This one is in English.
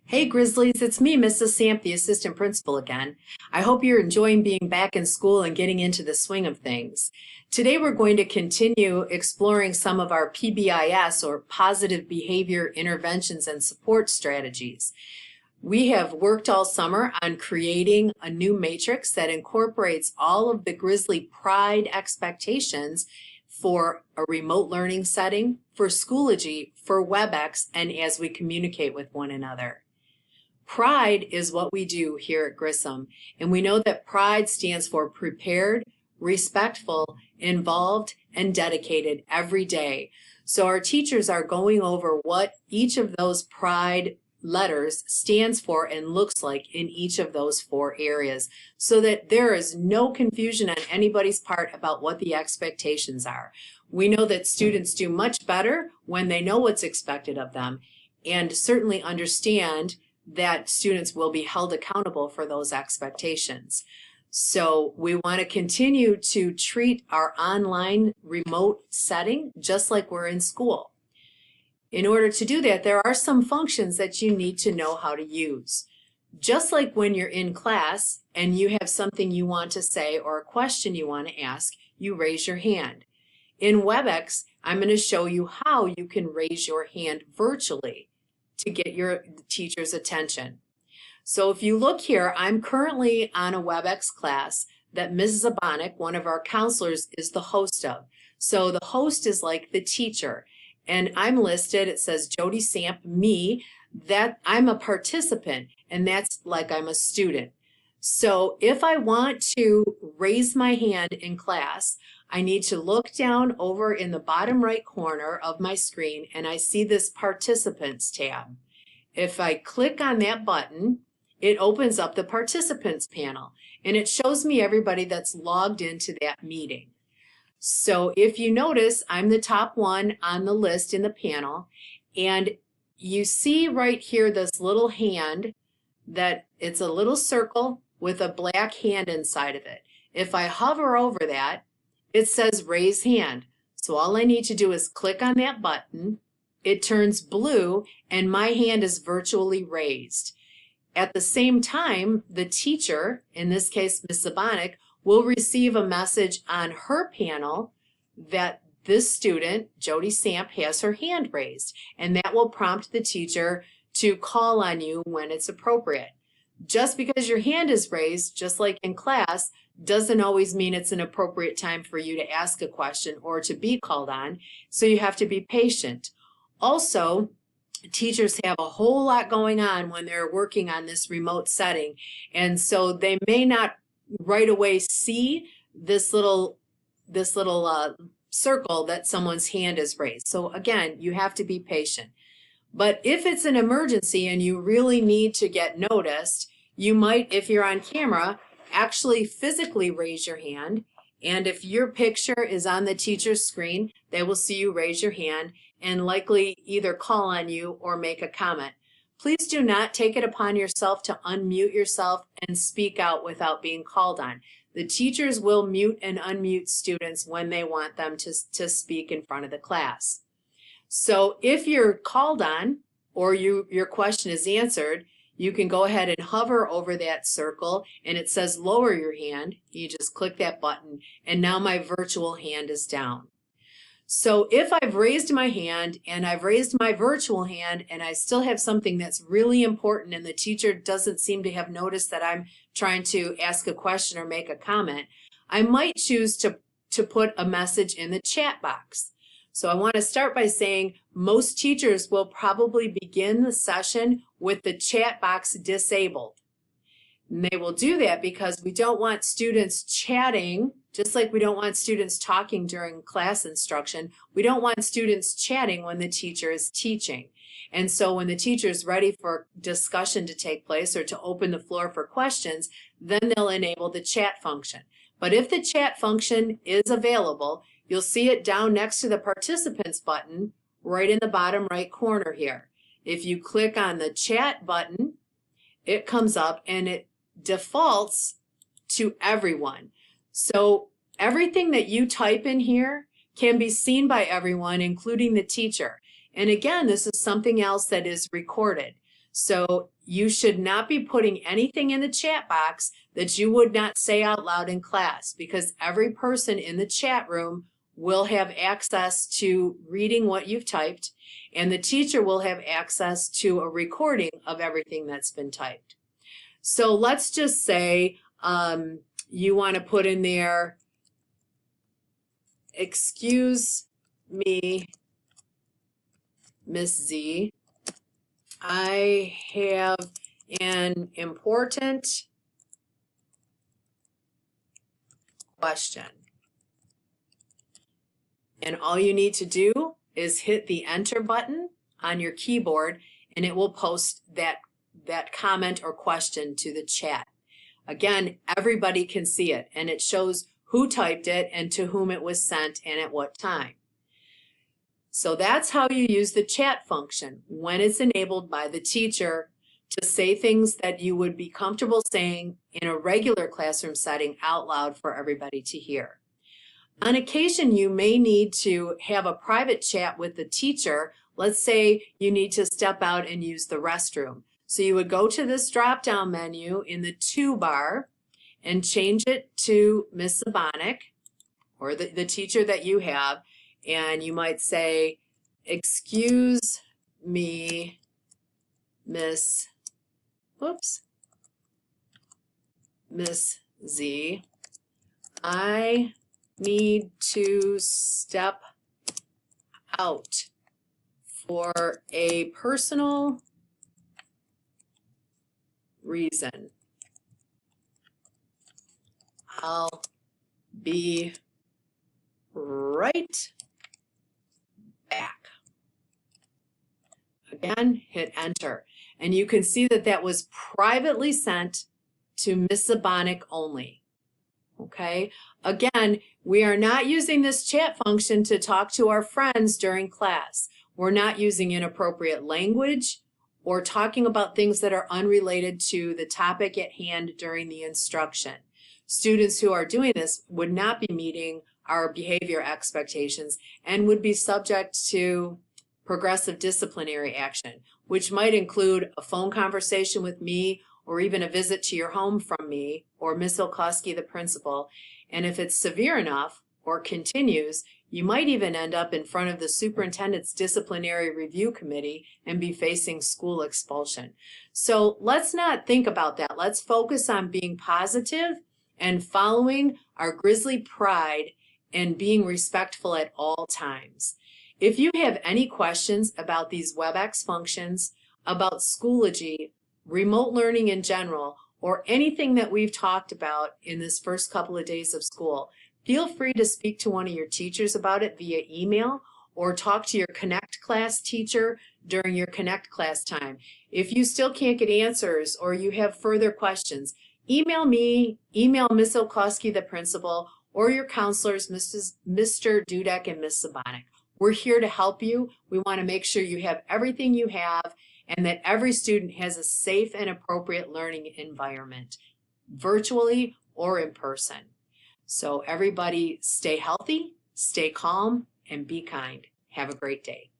Hey Grizzlies, it's me, Mrs. Samp, the assistant principal again. I hope you're enjoying being back in school and getting into the swing of things. Today we're going to continue exploring some of our PBIS or positive behavior interventions and support strategies. We have worked all summer on creating a new matrix that incorporates all of the Grizzly Pride expectations for a remote learning setting, for Schoology, for Webex, and as we communicate with one another. Pride is what we do here at Grissom, and we know that pride stands for prepared, respectful, involved, and dedicated every day. So our teachers are going over what each of those pride letters stands for and looks like in each of those four areas so that there is no confusion on anybody's part about what the expectations are. We know that students do much better when they know what's expected of them and certainly understand that students will be held accountable for those expectations. So we want to continue to treat our online remote setting just like we're in school. In order to do that, there are some functions that you need to know how to use. Just like when you're in class and you have something you want to say or a question you want to ask, you raise your hand. In Webex, I'm going to show you how you can raise your hand virtually to get your teacher's attention. So if you look here, I'm currently on a Webex class that Mrs. Abonik, one of our counselors, is the host of. So the host is like the teacher. And I'm listed, it says Jody Samp, me, that I'm a participant, and that's like I'm a student. So if I want to raise my hand in class, I need to look down over in the bottom right corner of my screen and I see this Participants tab. If I click on that button, it opens up the Participants panel and it shows me everybody that's logged into that meeting. So if you notice, I'm the top one on the list in the panel, and you see right here this little hand that it's a little circle with a black hand inside of it. If I hover over that, it says raise hand. So all I need to do is click on that button. It turns blue and my hand is virtually raised. At the same time, the teacher, in this case Ms. Sabonik, will receive a message on her panel that this student, Jody Samp, has her hand raised, and that will prompt the teacher to call on you when it's appropriate. Just because your hand is raised, just like in class, doesn't always mean it's an appropriate time for you to ask a question or to be called on, so you have to be patient. Also, teachers have a whole lot going on when they're working on this remote setting, and so they may not right away see this little circle that someone's hand is raised. So again, you have to be patient. But if it's an emergency and you really need to get noticed, you might, if you're on camera, actually physically raise your hand. And if your picture is on the teacher's screen, they will see you raise your hand and likely either call on you or make a comment. Please do not take it upon yourself to unmute yourself and speak out without being called on. The teachers will mute and unmute students when they want them to speak in front of the class. So if you're called on or your question is answered, you can go ahead and hover over that circle and it says lower your hand. You just click that button and now my virtual hand is down. So if I've raised my hand and I've raised my virtual hand and I still have something that's really important and the teacher doesn't seem to have noticed that I'm trying to ask a question or make a comment, I might choose to put a message in the chat box. So I want to start by saying most teachers will probably begin the session with the chat box disabled. And they will do that because we don't want students chatting, just like we don't want students talking during class instruction. We don't want students chatting when the teacher is teaching. And so when the teacher is ready for discussion to take place or to open the floor for questions, then they'll enable the chat function. But if the chat function is available, you'll see it down next to the participants button right in the bottom right corner here. If you click on the chat button, it comes up and it defaults to everyone. So everything that you type in here can be seen by everyone, including the teacher. And again, this is something else that is recorded. So you should not be putting anything in the chat box that you would not say out loud in class, because every person in the chat room will have access to reading what you've typed, and the teacher will have access to a recording of everything that's been typed. So let's just say you want to put in there, excuse me, Miss Z, I have an important question. And all you need to do is hit the enter button on your keyboard, and it will post that comment or question to the chat. Again, everybody can see it, and it shows who typed it and to whom it was sent and at what time. So that's how you use the chat function when it's enabled by the teacher to say things that you would be comfortable saying in a regular classroom setting out loud for everybody to hear. On occasion, you may need to have a private chat with the teacher. Let's say you need to step out and use the restroom. So you would go to this drop-down menu in the to bar and change it to Miss Zabonic, or the teacher that you have, and you might say, excuse me, Miss Z, I need to step out for a personal reason. I'll be right back. Again, hit enter. And you can see that that was privately sent to Miss Zabonic only. Okay, again, we are not using this chat function to talk to our friends during class. We're not using inappropriate language or talking about things that are unrelated to the topic at hand during the instruction. Students who are doing this would not be meeting our behavior expectations and would be subject to progressive disciplinary action, which might include a phone conversation with me or even a visit to your home from me or Ms. Olkowski, the principal. And if it's severe enough or continues, you might even end up in front of the superintendent's disciplinary review committee and be facing school expulsion. So let's not think about that. Let's focus on being positive and following our grizzly pride and being respectful at all times. If you have any questions about these Webex functions, about Schoology, remote learning in general, or anything that we've talked about in this first couple of days of school, feel free to speak to one of your teachers about it via email or talk to your Connect class teacher during your Connect class time. If you still can't get answers or you have further questions, email me, email Ms. Olkowski, the principal, or your counselors, Mr. Dudek and Ms. Zabonic. We're here to help you. We want to make sure you have everything you have and that every student has a safe and appropriate learning environment, virtually or in person. So everybody stay healthy, stay calm, and be kind. Have a great day.